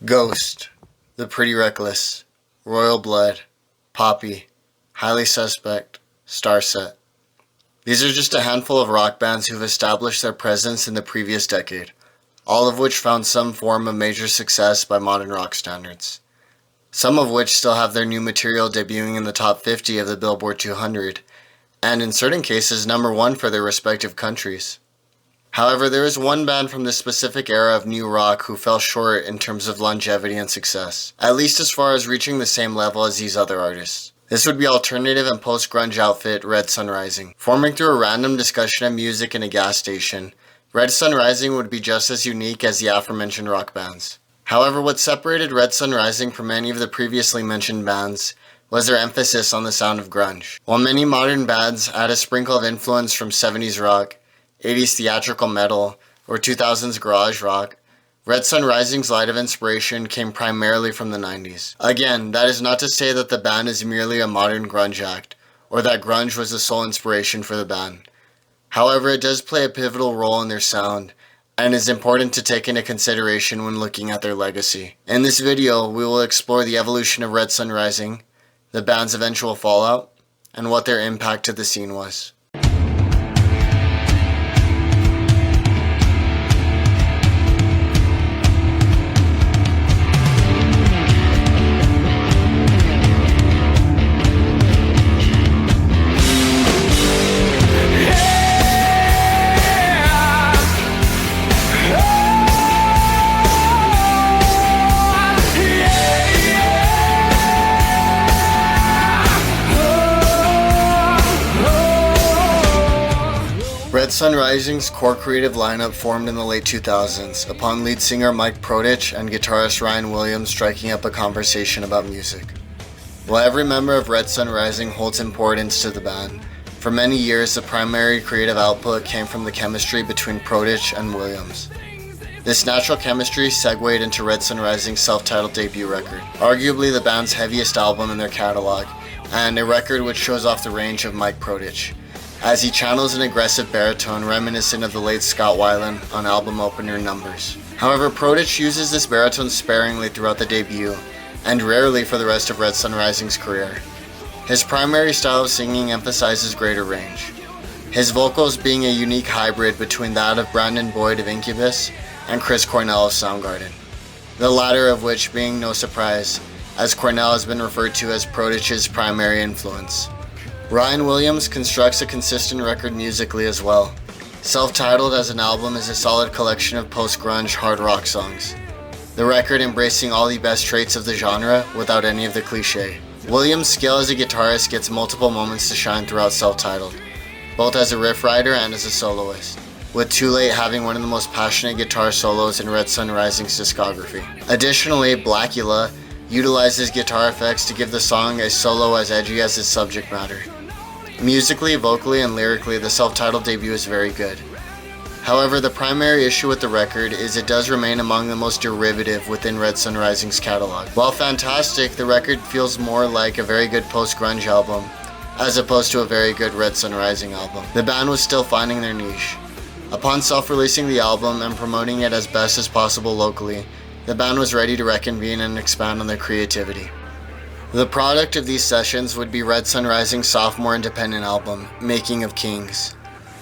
Ghost, The Pretty Reckless, Royal Blood, Poppy, Highly Suspect, Starset. These are just a handful of rock bands who've established their presence in the previous decade, all of which found some form of major success by modern rock standards. Some of which still have their new material debuting in the top 50 of the Billboard 200, and in certain cases #1 for their respective countries. However, there is one band from this specific era of new rock who fell short in terms of longevity and success, at least as far as reaching the same level as these other artists. This would be alternative and post-grunge outfit Red Sun Rising. Forming through a random discussion of music in a gas station, Red Sun Rising would be just as unique as the aforementioned rock bands. However, what separated Red Sun Rising from many of the previously mentioned bands was their emphasis on the sound of grunge. While many modern bands add a sprinkle of influence from 70s rock, 80s theatrical metal, or 2000s garage rock, Red Sun Rising's light of inspiration came primarily from the 90s. Again, that is not to say that the band is merely a modern grunge act, or that grunge was the sole inspiration for the band. However, it does play a pivotal role in their sound, and is important to take into consideration when looking at their legacy. In this video, we will explore the evolution of Red Sun Rising, the band's eventual fallout, and what their impact to the scene was. Red Sun Rising's core creative lineup formed in the late 2000s, upon lead singer Mike Protich and guitarist Ryan Williams striking up a conversation about music. While every member of Red Sun Rising holds importance to the band, for many years the primary creative output came from the chemistry between Protich and Williams. This natural chemistry segued into Red Sun Rising's self-titled debut record, arguably the band's heaviest album in their catalog, and a record which shows off the range of Mike Protich, as he channels an aggressive baritone reminiscent of the late Scott Weiland on album opener Numbers. However, Protich uses this baritone sparingly throughout the debut, and rarely for the rest of Red Sun Rising's career. His primary style of singing emphasizes greater range, his vocals being a unique hybrid between that of Brandon Boyd of Incubus and Chris Cornell of Soundgarden, the latter of which being no surprise, as Cornell has been referred to as Protich's primary influence. Ryan Williams constructs a consistent record musically as well. Self-titled as an album is a solid collection of post-grunge hard rock songs, the record embracing all the best traits of the genre without any of the cliché. Williams' skill as a guitarist gets multiple moments to shine throughout Self-Titled, both as a riff writer and as a soloist, with Too Late having one of the most passionate guitar solos in Red Sun Rising's discography. Additionally, Blackula utilizes guitar effects to give the song a solo as edgy as its subject matter. Musically, vocally, and lyrically, the self-titled debut is very good. However, the primary issue with the record is it does remain among the most derivative within Red Sun Rising's catalog. While fantastic, the record feels more like a very good post-grunge album, as opposed to a very good Red Sun Rising album. The band was still finding their niche. Upon self-releasing the album and promoting it as best as possible locally, the band was ready to reconvene and expand on their creativity. The product of these sessions would be Red Sun Rising's sophomore independent album, Making of Kings.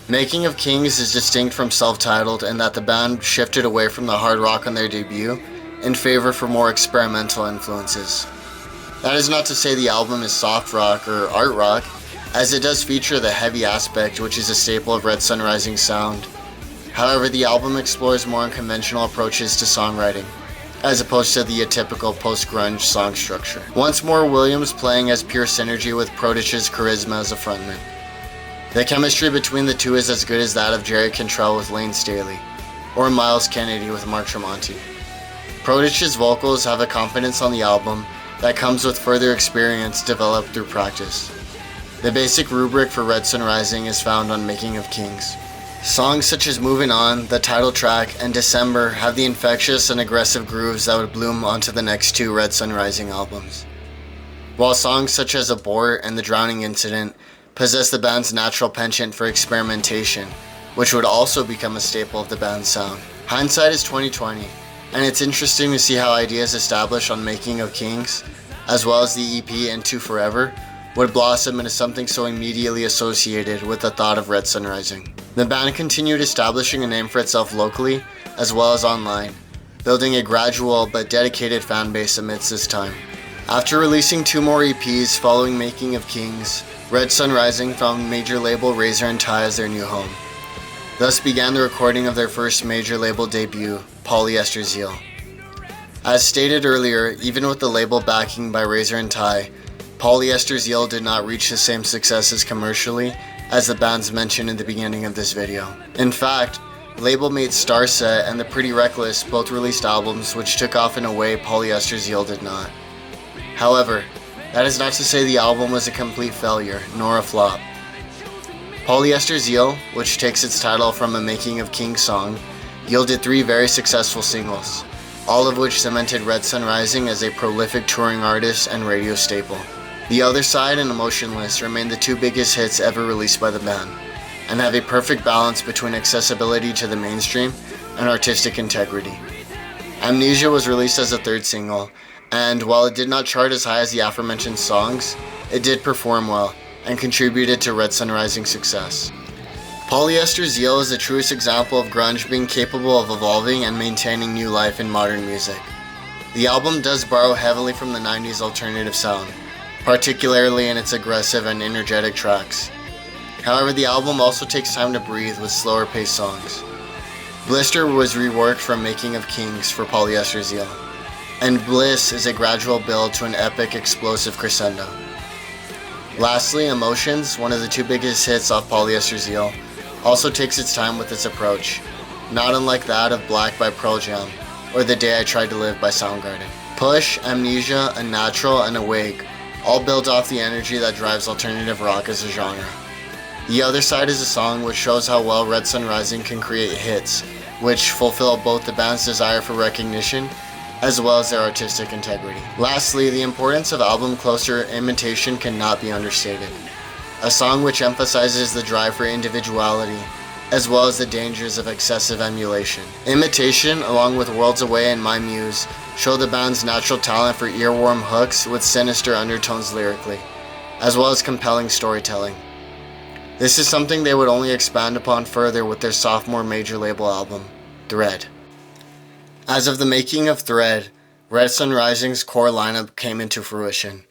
Making of Kings is distinct from Self-Titled in that the band shifted away from the hard rock on their debut in favor for more experimental influences. That is not to say the album is soft rock or art rock, as it does feature the heavy aspect which is a staple of Red Sun Rising's sound. However, the album explores more unconventional approaches to songwriting, as opposed to the atypical post-grunge song structure. Once more, Williams playing as pure synergy with Protich's charisma as a frontman. The chemistry between the two is as good as that of Jerry Cantrell with Lane Staley, or Miles Kennedy with Mark Tremonti. Protich's vocals have a confidence on the album that comes with further experience developed through practice. The basic rubric for Red Sun Rising is found on Making of Kings. Songs such as Moving On, the title track, and December have the infectious and aggressive grooves that would bloom onto the next two Red Sun Rising albums, while songs such as Abort and The Drowning Incident possess the band's natural penchant for experimentation, which would also become a staple of the band's sound. Hindsight is 20/20, and it's interesting to see how ideas established on Making of Kings, as well as the EP Into Forever, would blossom into something so immediately associated with the thought of Red Sun Rising. The band continued establishing a name for itself locally, as well as online, building a gradual but dedicated fan base amidst this time. After releasing 2 more EPs following Making of Kings, Red Sun Rising found major label Razor and Tie as their new home. Thus began the recording of their first major label debut, POLYESTER ZEAL. As stated earlier, even with the label backing by Razor and Tie, POLYESTER ZEAL did not reach the same successes commercially as the bands mentioned in the beginning of this video. In fact, label mates Starset and The Pretty Reckless both released albums which took off in a way POLYESTER ZEAL did not. However, that is not to say the album was a complete failure, nor a flop. POLYESTER ZEAL, which takes its title from a Making of Kings song, yielded 3 very successful singles, all of which cemented Red Sun Rising as a prolific touring artist and radio staple. The Other Side and Emotionless remain the 2 biggest hits ever released by the band, and have a perfect balance between accessibility to the mainstream and artistic integrity. Amnesia was released as a 3rd single, and while it did not chart as high as the aforementioned songs, it did perform well and contributed to Red Sun Rising's success. POLYESTER ZEAL is the truest example of grunge being capable of evolving and maintaining new life in modern music. The album does borrow heavily from the 90s alternative sound, particularly in its aggressive and energetic tracks. However, the album also takes time to breathe with slower paced songs. Blister was reworked from Making of Kings for POLYESTER ZEAL, and Bliss is a gradual build to an epic explosive crescendo. Lastly, Emotions, one of the 2 biggest hits off POLYESTER ZEAL, also takes its time with its approach, not unlike that of Black by Pearl Jam, or The Day I Tried to Live by Soundgarden. Push, Amnesia, Unnatural, and Awake all build off the energy that drives alternative rock as a genre. The Other Side is a song which shows how well Red Sun Rising can create hits, which fulfill both the band's desire for recognition as well as their artistic integrity. Lastly, the importance of album closer imitation cannot be understated. A song which emphasizes the drive for individuality, as well as the dangers of excessive emulation. Imitation, along with Worlds Away and My Muse, show the band's natural talent for earworm hooks with sinister undertones lyrically, as well as compelling storytelling. This is something they would only expand upon further with their sophomore major label album, Thread. As of the making of Thread, Red Sun Rising's core lineup came into fruition,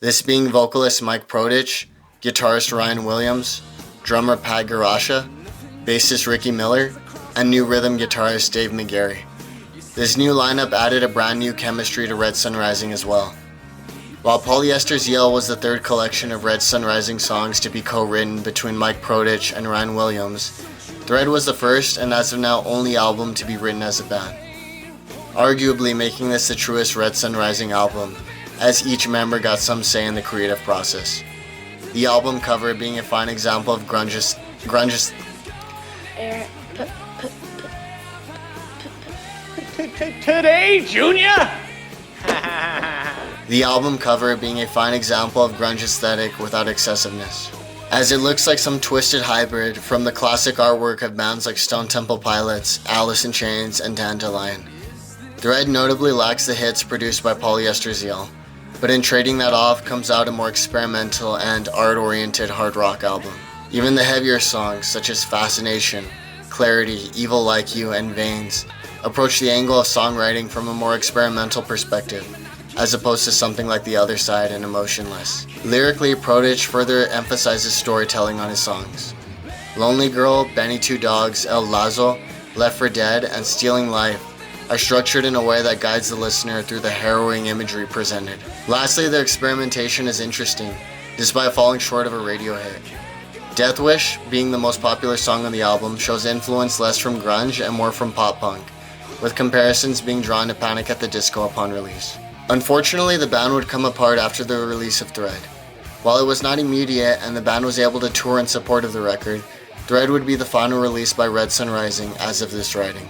this being vocalist Mike Prodich, guitarist Ryan Williams, drummer Pat Garasha, bassist Ricky Miller, and new rhythm guitarist Dave McGarry. This new lineup added a brand new chemistry to Red Sun Rising as well. While POLYESTER ZEAL was the 3rd collection of Red Sun Rising songs to be co-written between Mike Prodich and Ryan Williams, Thread was the first and as of now only album to be written as a band, arguably making this the truest Red Sun Rising album, as each member got some say in the creative process. The album cover being a fine example of grunge's Today, Junior? The album cover being a fine example of grunge aesthetic without excessiveness, as it looks like some twisted hybrid from the classic artwork of bands like Stone Temple Pilots, Alice in Chains, and Dandelion. Thread notably lacks the hits produced by POLYESTER ZEAL, but in trading that off comes out a more experimental and art-oriented hard rock album. Even the heavier songs such as Fascination, Clarity, Evil Like You, and Veins approach the angle of songwriting from a more experimental perspective, as opposed to something like The Other Side and Emotionless. Lyrically, Prodich further emphasizes storytelling on his songs. Lonely Girl, Benny Two Dogs, El Lazo, Left for Dead, and Stealing Life are structured in a way that guides the listener through the harrowing imagery presented. Lastly, their experimentation is interesting, despite falling short of a radio hit. Death Wish, being the most popular song on the album, shows influence less from grunge and more from pop-punk, with comparisons being drawn to Panic at the Disco upon release. Unfortunately, the band would come apart after the release of Thread. While it was not immediate and the band was able to tour in support of the record, Thread would be the final release by Red Sun Rising as of this writing.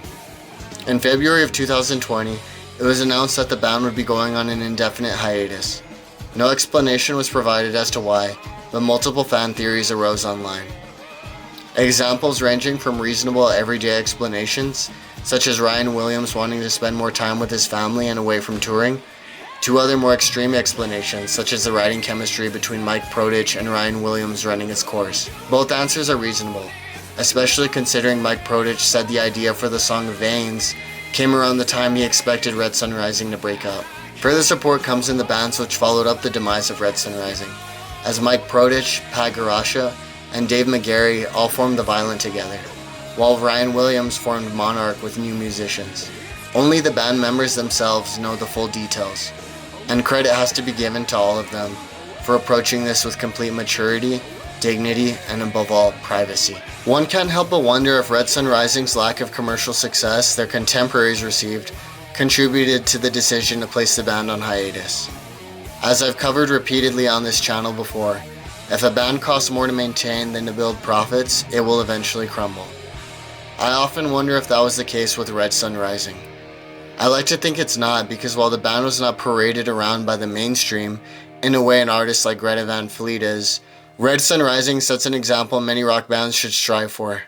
In February of 2020, it was announced that the band would be going on an indefinite hiatus. No explanation was provided as to why, but multiple fan theories arose online. Examples ranging from reasonable everyday explanations such as Ryan Williams wanting to spend more time with his family and away from touring, to other more extreme explanations, such as the writing chemistry between Mike Prodich and Ryan Williams running its course. Both answers are reasonable, especially considering Mike Prodich said the idea for the song Veins came around the time he expected Red Sun Rising to break up. Further support comes in the bands which followed up the demise of Red Sun Rising, as Mike Prodich, Pat Garasha, and Dave McGarry all formed The Violent together, while Ryan Williams formed Monarch with new musicians. Only the band members themselves know the full details, and credit has to be given to all of them for approaching this with complete maturity, dignity, and above all, privacy. One can't help but wonder if Red Sun Rising's lack of commercial success their contemporaries received contributed to the decision to place the band on hiatus. As I've covered repeatedly on this channel before, if a band costs more to maintain than to build profits, it will eventually crumble. I often wonder if that was the case with Red Sun Rising. I like to think it's not, because while the band was not paraded around by the mainstream in a way an artist like Greta Van Fleet is, Red Sun Rising sets an example many rock bands should strive for.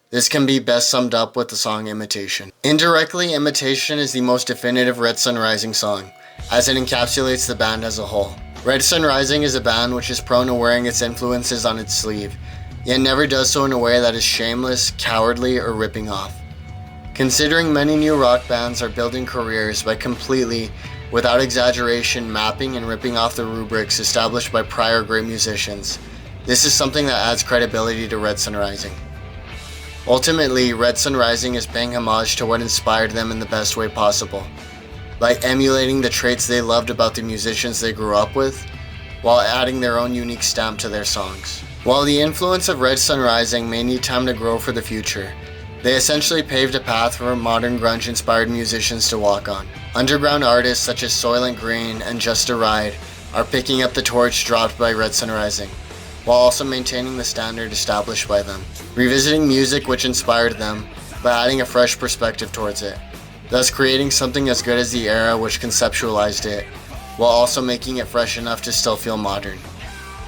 This can be best summed up with the song Imitation. Indirectly, Imitation is the most definitive Red Sun Rising song, as it encapsulates the band as a whole. Red Sun Rising is a band which is prone to wearing its influences on its sleeve, yet never does so in a way that is shameless, cowardly, or ripping off. Considering many new rock bands are building careers by completely, without exaggeration, mapping and ripping off the rubrics established by prior great musicians, this is something that adds credibility to Red Sun Rising. Ultimately, Red Sun Rising is paying homage to what inspired them in the best way possible, by emulating the traits they loved about the musicians they grew up with, while adding their own unique stamp to their songs. While the influence of Red Sun Rising may need time to grow for the future, they essentially paved a path for modern grunge-inspired musicians to walk on. Underground artists such as Soylent Green and Just a Ride are picking up the torch dropped by Red Sun Rising, while also maintaining the standard established by them, revisiting music which inspired them by adding a fresh perspective towards it, thus creating something as good as the era which conceptualized it, while also making it fresh enough to still feel modern.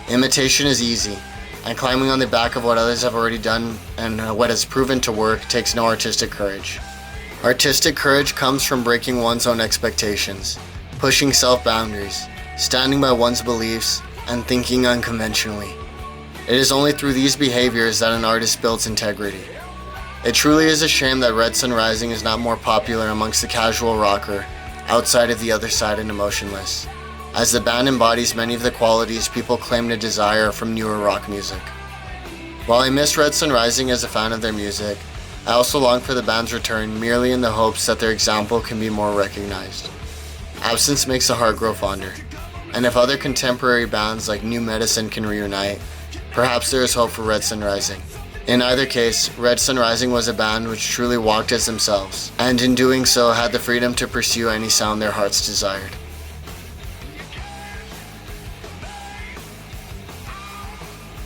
Imitation is easy, and climbing on the back of what others have already done and what has proven to work takes no artistic courage. Artistic courage comes from breaking one's own expectations, pushing self-boundaries, standing by one's beliefs, and thinking unconventionally. It is only through these behaviors that an artist builds integrity. It truly is a shame that Red Sun Rising is not more popular amongst the casual rocker outside of The Other Side and Emotionless, as the band embodies many of the qualities people claim to desire from newer rock music. While I miss Red Sun Rising as a fan of their music, I also long for the band's return merely in the hopes that their example can be more recognized. Absence makes the heart grow fonder, and if other contemporary bands like New Medicine can reunite, perhaps there is hope for Red Sun Rising. In either case, Red Sun Rising was a band which truly walked as themselves, and in doing so had the freedom to pursue any sound their hearts desired.